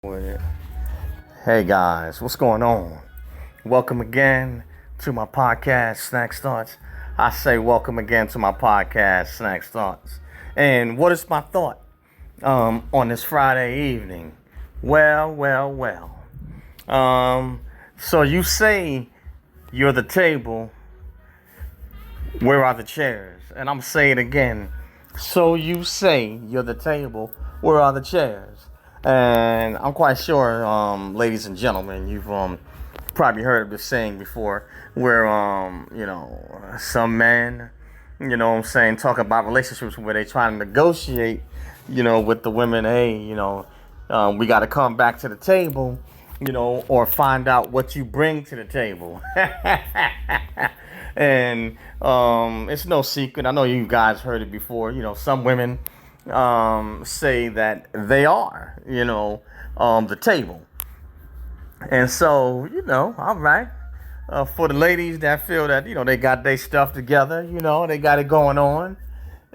With it. Hey guys, what's going on? Welcome again to my podcast, Snacks Thoughts. I say welcome again to my podcast, Snacks Thoughts. And what is my thought on this Friday evening? Well. So you say you're the table, where are the chairs? And I'm saying it again. So you say you're the table, where are the chairs? And I'm quite sure, ladies and gentlemen, you've probably heard of this saying before, where some men, talk about relationships where they try to negotiate, with the women. Hey, we got to come back to the table, or find out what you bring to the table. And it's no secret. I know you guys heard it before. Some women say that they are, the table. And so, all right. For the ladies that feel that, they got their stuff together, they got it going on.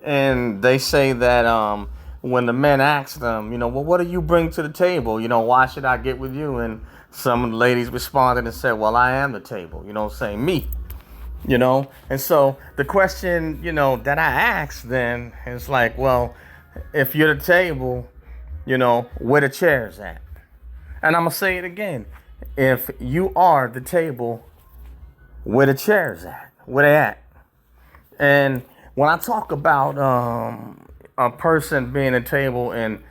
And they say that when the men ask them, well, what do you bring to the table? Why should I get with you? And some of the ladies responded and said, well, I am the table, saying me. And so the question, that I asked then is like, well, if you're the table, where the chairs at? And I'm going to say it again. If you are the table, where the chairs at? Where they at? And when I talk about a person being a table and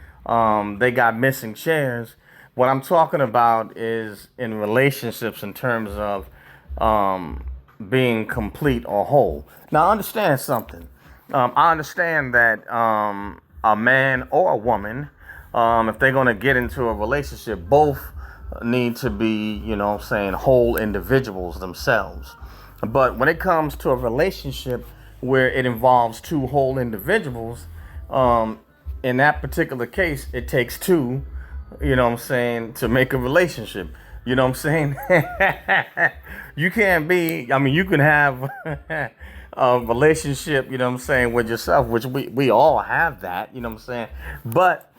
they got missing chairs, what I'm talking about is in relationships in terms of being complete or whole. Now, understand something. I understand that a man or a woman, if they're going to get into a relationship, both need to be, whole individuals themselves. But when it comes to a relationship where it involves two whole individuals, in that particular case, it takes two, to make a relationship. You know what I'm saying? You can't be, you can have a relationship, with yourself, which we all have that, But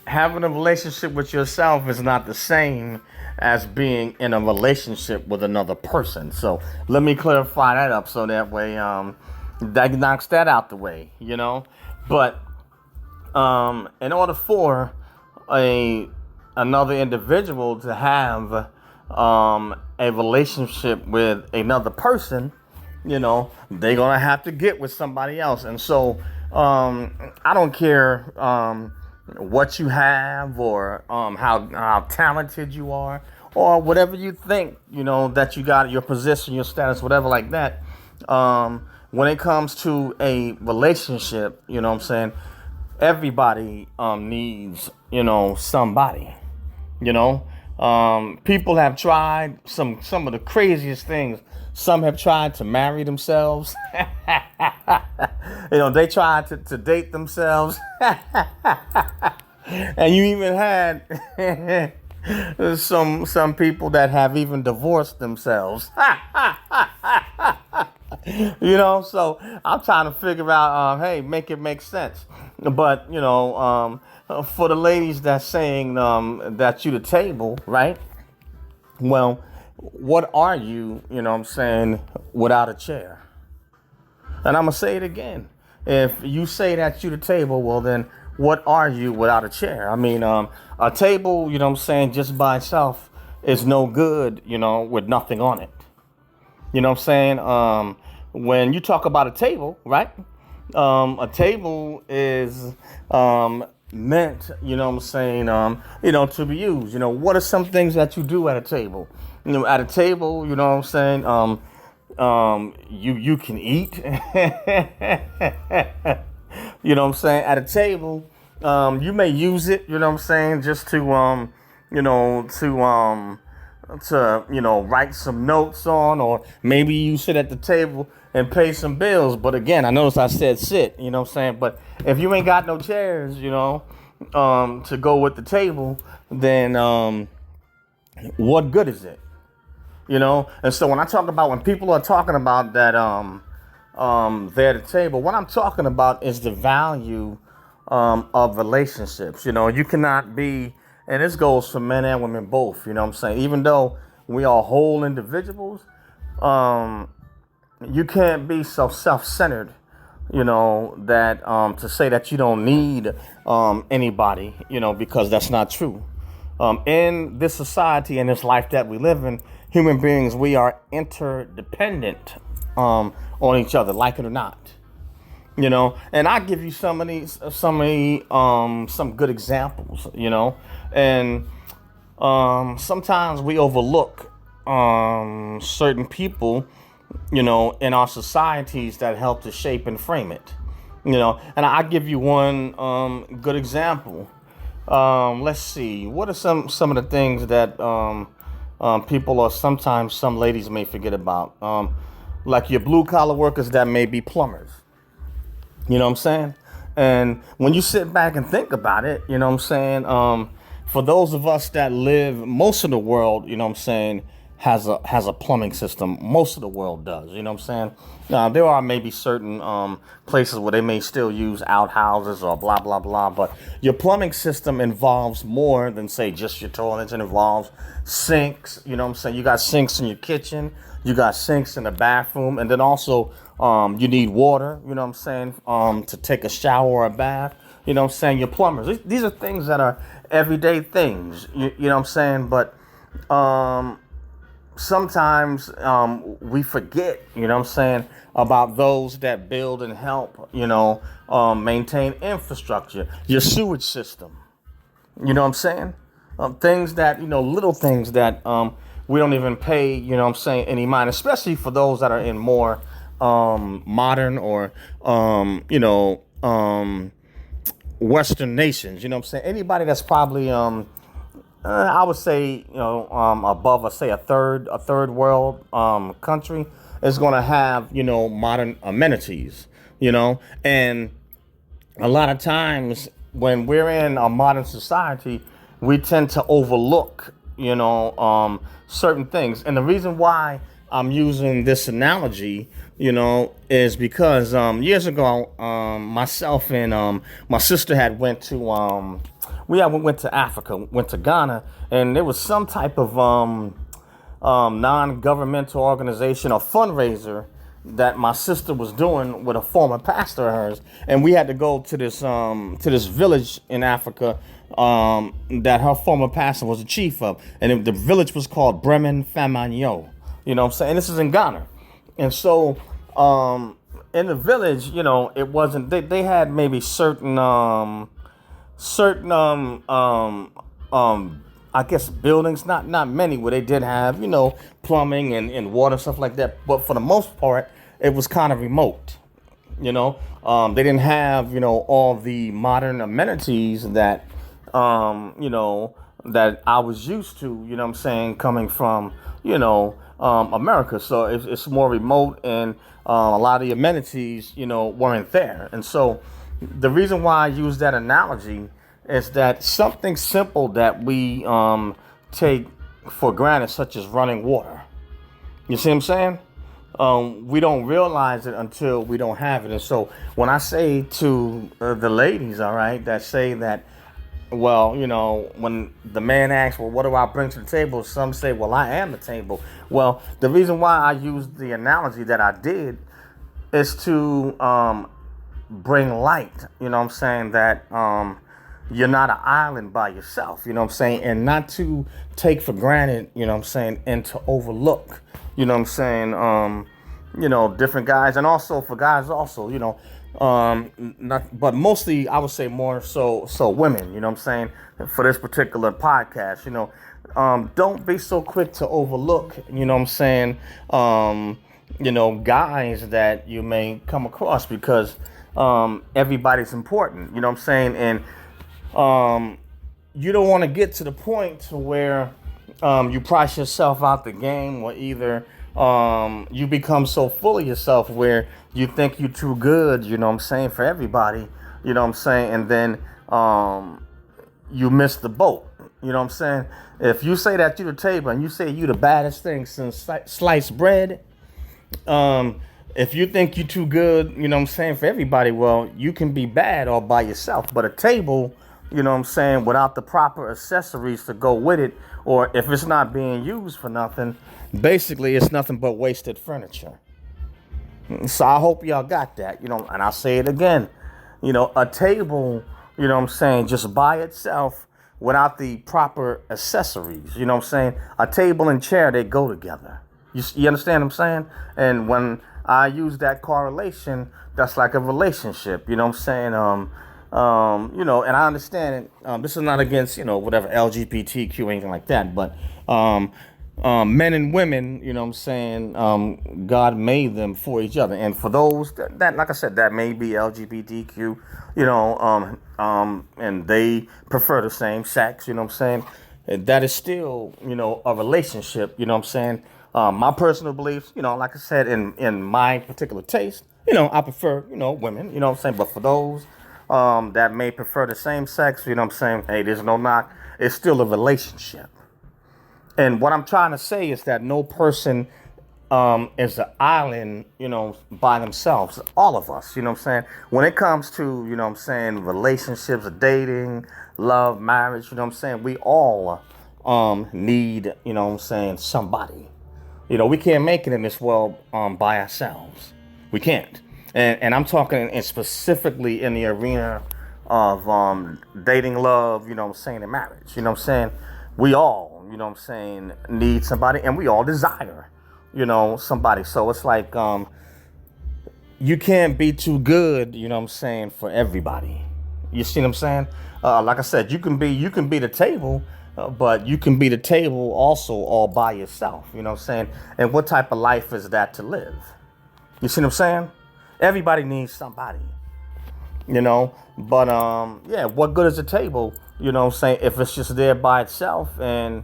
having a relationship with yourself is not the same as being in a relationship with another person. So let me clarify that up so that way that knocks that out the way, But in order for another individual to have a relationship with another person, they're gonna have to get with somebody else. And so I don't care what you have or how talented you are or whatever you think, that you got, your position, your status, whatever like that. When it comes to a relationship, everybody needs, somebody. People have tried some of the craziest things. Some have tried to marry themselves. They tried to date themselves. And you even had some people that have even divorced themselves. So I'm trying to figure out, hey, make it make sense. But, for the ladies that's saying that you the table, right? Well, what are you, without a chair? And I'm going to say it again. If you say that you the table, well, then what are you without a chair? A table, just by itself is no good, with nothing on it. When you talk about a table, right? A table is meant, to be used. What are some things that you do at a table? At a table, you can eat. At a table, you may use it, just to write some notes on, or maybe you sit at the table and pay some bills. But again, I notice I said sit, but if you ain't got no chairs, to go with the table, then what good is it? And so when people are talking about that they're the table, what I'm talking about is the value of relationships. You cannot be And this goes for men and women both, you know what I'm saying? Even though we are whole individuals, um, you can't be so self-centered, that to say that you don't need anybody, because that's not true. In this society, in this life that we live in, human beings, we are interdependent on each other, like it or not. And I give you some good examples, and sometimes we overlook certain people, in our societies that help to shape and frame it, and I give you one good example. Let's see, what are some of the things that people, or sometimes some ladies, may forget about, like your blue collar workers that may be plumbers. You know what I'm saying? And when you sit back and think about it, you know what I'm saying? For those of us that live, most of the world, you know what I'm saying, has a plumbing system. Most of the world does, you know what I'm saying? Now, there are maybe certain places where they may still use outhouses or blah, blah, blah. But your plumbing system involves more than, say, just your toilets. It involves sinks, you know what I'm saying? You got sinks in your kitchen. You got sinks in the bathroom. And then also you need water, you know what I'm saying, to take a shower or a bath. You know what I'm saying? Your plumbers. These are things that are everyday things, you know what I'm saying? But sometimes we forget, you know what I'm saying, about those that build and help, maintain infrastructure, your sewage system. You know what I'm saying? Things that, little things that we don't even pay, you know what I'm saying, any mind, especially for those that are in more modern or, Western nations. You know what I'm saying? Anybody that's probably, I would say, above, say, a third world country is going to have, modern amenities, and a lot of times when we're in a modern society, we tend to overlook, certain things. And the reason why I'm using this analogy, is because years ago, myself and my sister had went to we went to Africa, went to Ghana, and there was some type of non-governmental organization or fundraiser that my sister was doing with a former pastor of hers, and we had to go to this village in Africa that her former pastor was the chief of, and the village was called Bremen Famagno. You know what I'm saying? And this is in Ghana, and so in the village, it wasn't. They had maybe certain I guess buildings, not many, where they did have, plumbing and water, stuff like that. But for the most part, it was kind of remote. They didn't have, all the modern amenities that, that I was used to, you know what I'm saying, coming from, America. So it's more remote, and a lot of the amenities, weren't there. And so the reason why I use that analogy is that something simple that we take for granted, such as running water. You see what I'm saying? We don't realize it until we don't have it. And so when I say to the ladies, all right, that say that, well, when the man asks, well, what do I bring to the table? Some say, well, I am the table. Well, the reason why I used the analogy that I did is to bring light, you know what I'm saying, that you're not an island by yourself, you know what I'm saying, and not to take for granted, you know what I'm saying, and to overlook, you know what I'm saying, different guys, and also for guys also, not, but mostly I would say more so women, you know what I'm saying, for this particular podcast, don't be so quick to overlook, you know what I'm saying, guys that you may come across, because everybody's important, you know what I'm saying, and you don't want to get to the point to where you price yourself out the game, or either you become so full of yourself where you think you're too good, you know what I'm saying, for everybody, you know what I'm saying, and then you miss the boat, you know what I'm saying. If you say that you're the table and you say you the baddest thing since sliced bread, if you think you're too good, you know what I'm saying, for everybody, well, you can be bad all by yourself. But a table, you know what I'm saying, without the proper accessories to go with it, or if it's not being used for nothing, basically it's nothing but wasted furniture. So I hope y'all got that, and I'll say it again. A table, what I'm saying, just by itself without the proper accessories, what I'm saying? A table and chair, they go together. You understand what I'm saying? And when I use that correlation, that's like a relationship, what I'm saying? And I understand it. This is not against, whatever LGBTQ, anything like that, but men and women, what I'm saying, God made them for each other. And for those that like I said, that may be LGBTQ, and they prefer the same sex, what I'm saying, that is still, a relationship, what I'm saying. My personal beliefs, like I said, in my particular taste, I prefer, women, what I'm saying. But for those that may prefer the same sex, what I'm saying, hey, there's no knock. It's still a relationship. And what I'm trying to say is that no person is an island, by themselves. All of us, what I'm saying. When it comes to, what I'm saying, relationships, dating, love, marriage, what I'm saying, we all need, what I'm saying, somebody. We can't make it in this world by ourselves. We can't. And I'm talking and specifically in the arena of dating, love, what I'm saying, and marriage. What I'm saying? We all, what I'm saying, need somebody, and we all desire, somebody. So it's like you can't be too good, what I'm saying, for everybody. You see what I'm saying? Like I said, you can be the table, but you can be the table also all by yourself. You know what I'm saying? And what type of life is that to live? You see what I'm saying? Everybody needs somebody. But yeah, what good is a table, what I'm saying, if it's just there by itself and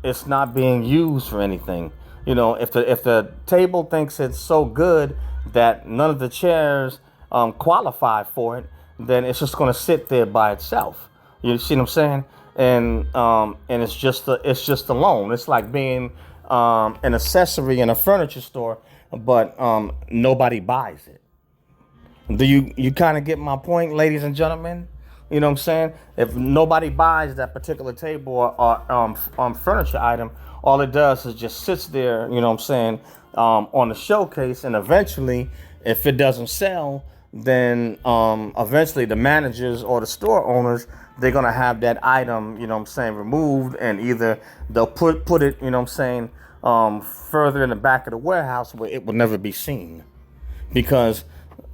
it's not being used for anything. If the table thinks it's so good that none of the chairs qualify for it, then it's just going to sit there by itself. You see what I'm saying? And it's just alone. It's like being an accessory in a furniture store, but nobody buys it. Do you kind of get my point, ladies and gentlemen? You know what I'm saying? If nobody buys that particular table or furniture item, all it does is just sits there, what I'm saying, on the showcase. And eventually, if it doesn't sell, then eventually the managers or the store owners, they're going to have that item, what I'm saying, removed. And either they'll put it, what I'm saying, further in the back of the warehouse where it will never be seen. Because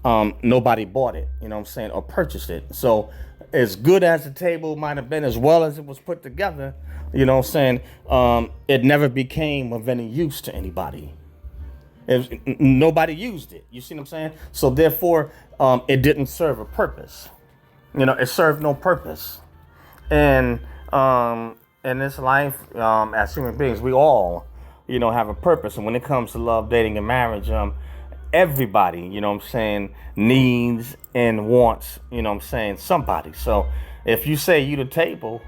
nobody bought it, what I'm saying, or purchased it. So as good as the table might have been, as well as it was put together, what I'm saying, it never became of any use to anybody. Nobody used it. You see what I'm saying? So therefore, it didn't serve a purpose. It served no purpose. And in this life, as human beings, we all, have a purpose. And when it comes to love, dating, and marriage, everybody, what I'm saying, needs and wants, what I'm saying, somebody. So if you say you the table,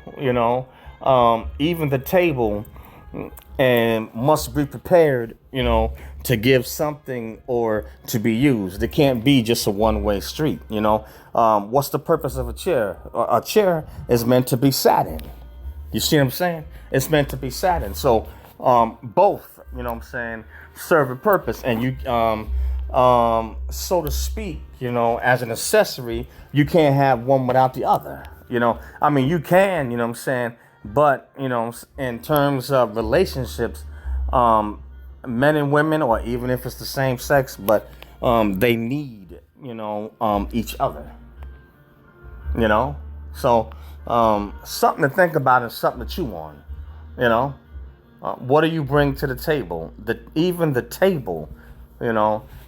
even the table and must be prepared, to give something or to be used. It can't be just a one-way street, What's the purpose of a chair? A chair is meant to be sat in. You see what I'm saying? It's meant to be sat in. So both, what I'm saying, serve a purpose. And you, so to speak, as an accessory, you can't have one without the other. I mean, you can, what I'm saying, but, in terms of relationships, men and women, or even if it's the same sex, but they need, each other. So something to think about and something to chew on. What do you bring to the table? Even the table,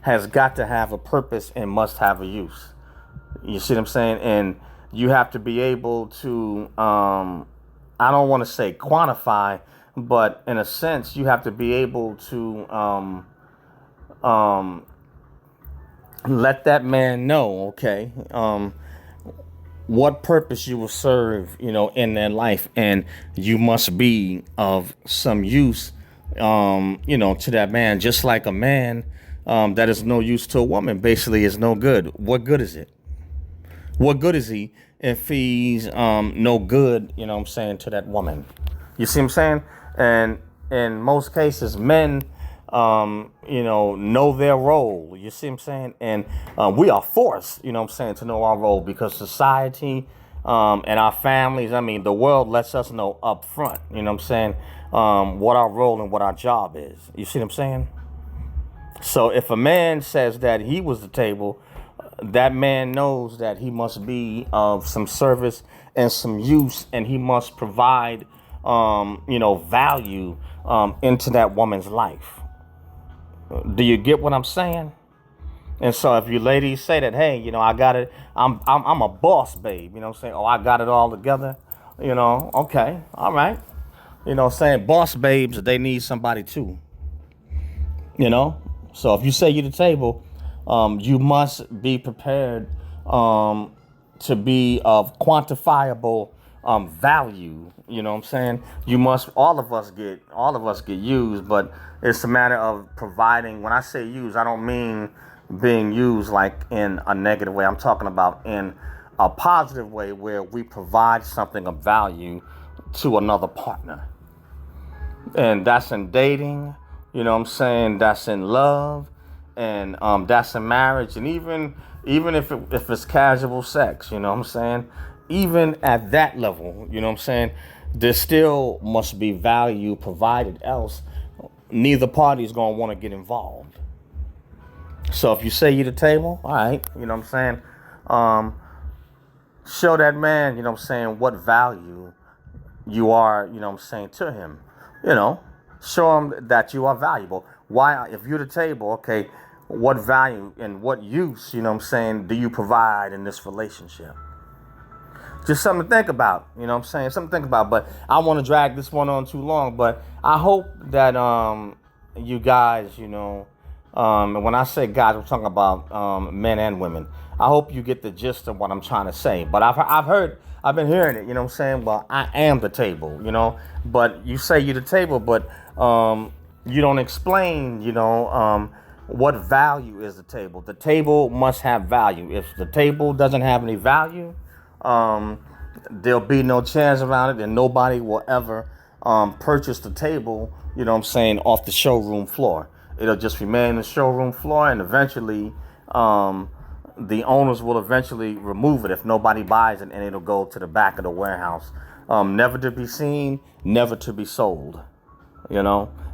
has got to have a purpose and must have a use. You see what I'm saying? And you have to be able to, I don't want to say quantify, but in a sense, you have to be able to let that man know, okay, what purpose you will serve, in their life. And you must be of some use, to that man. Just like a man that is no use to a woman basically is no good. What good is it? What good is he if he's no good, you know what I'm saying, to that woman. You see what I'm saying? And in most cases, men, know their role. You see what I'm saying? And we are forced, you know what I'm saying, to know our role because society and our families, I mean, the world lets us know up front, you know what I'm saying, what our role and what our job is. You see what I'm saying? So if a man says that he was the table, that man knows that he must be of some service and some use, and he must provide, value into that woman's life. Do you get what I'm saying? And so if you ladies say that, hey, I got it, I'm a boss, babe. You know what I'm saying? Oh, I got it all together. Okay, all right. Saying boss babes, they need somebody too. So if you say you're the table, you must be prepared to be of quantifiable value. You know what I'm saying? You must. All of us get used, but it's a matter of providing. When I say use, I don't mean being used like in a negative way. I'm talking about in a positive way where we provide something of value to another partner. And that's in dating, you know what I'm saying? That's in love, and that's in marriage, and even if it's casual sex, you know what I'm saying? Even at that level, you know what I'm saying? There still must be value provided, else neither party is gonna want to get involved. So if you say you're the table, all right, you know what I'm saying? Show that man, you know what I'm saying, what value you are, you know what I'm saying, to him. Show him that you are valuable. Why, if you're the table, okay, what value and what use, you know what I'm saying, do you provide in this relationship? Just something to think about, you know what I'm saying? Something to think about. But I want to drag this one on too long. But I hope that you guys, and when I say guys, I'm talking about men and women. I hope you get the gist of what I'm trying to say. But I've been hearing it, you know what I'm saying? Well, I am the table, But you say you're the table, but you don't explain, what value is the table. The table must have value. If the table doesn't have any value, there'll be no chance around it, and nobody will ever purchase the table, you know what I'm saying, off the showroom floor. It'll just remain on the showroom floor, and eventually the owners will eventually remove it if nobody buys it, and it'll go to the back of the warehouse. Never to be seen, never to be sold.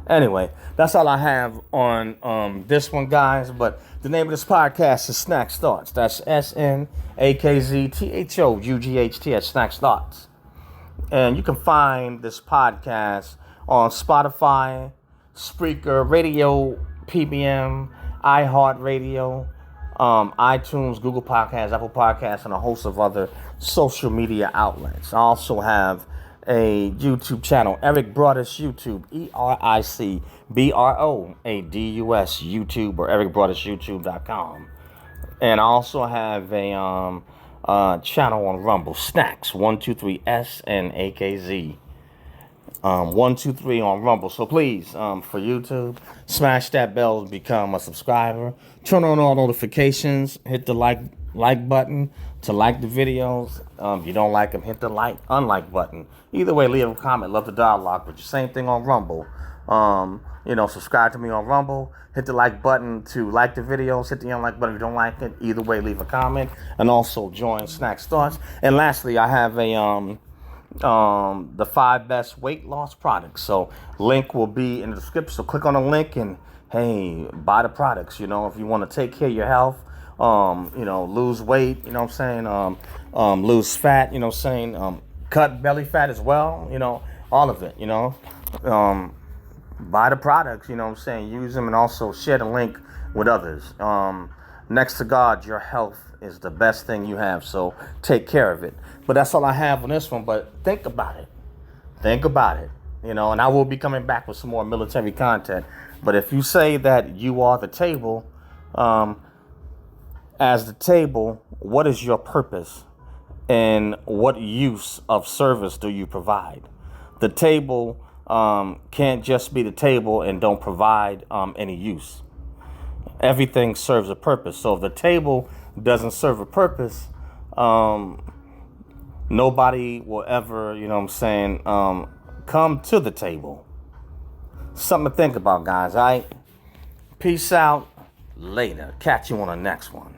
Anyway, that's all I have on this one, guys. But the name of this podcast is Snacks Thoughts. That's SNAKZTHOUGHT at Snacks Thoughts. And you can find this podcast on Spotify, Spreaker, Radio PBM, iHeartRadio, iTunes, Google Podcasts, Apple Podcasts, and a host of other social media outlets. I also have a YouTube channel, Eric Broadus YouTube, ERICBROADUS YouTube, or ericbroadusyoutube.com. And I also have a channel on Rumble, Snacks 123 SNAKZ. 123 on Rumble. So please, for YouTube, smash that bell to become a subscriber. Turn on all notifications. Hit the like button to like the videos. If you don't like them, hit the unlike button. Either way, leave a comment. Love the dialogue. But the same thing on Rumble. Subscribe to me on Rumble. Hit the like button to like the videos. Hit the unlike button if you don't like it. Either way, leave a comment. And also join Snacks Thoughts. And lastly, I have the 5 best weight loss products. So link will be in the description. So click on the link and hey, buy the products. If you want to take care of your health, lose weight, lose fat, cut belly fat as well, all of it, buy the products, use them, and also share the link with others. Next to God, your health is the best thing you have, so take care of it. But that's all I have on this one. But think about it, and I will be coming back with some more military content. But if you say that you are the table, as the table, what is your purpose, and what use of service do you provide? The table can't just be the table and don't provide any use. Everything serves a purpose. So if the table doesn't serve a purpose, Nobody will ever, you know what I'm saying, come to the table. Something to think about, guys, all right? Peace out. Later. Catch you on the next one.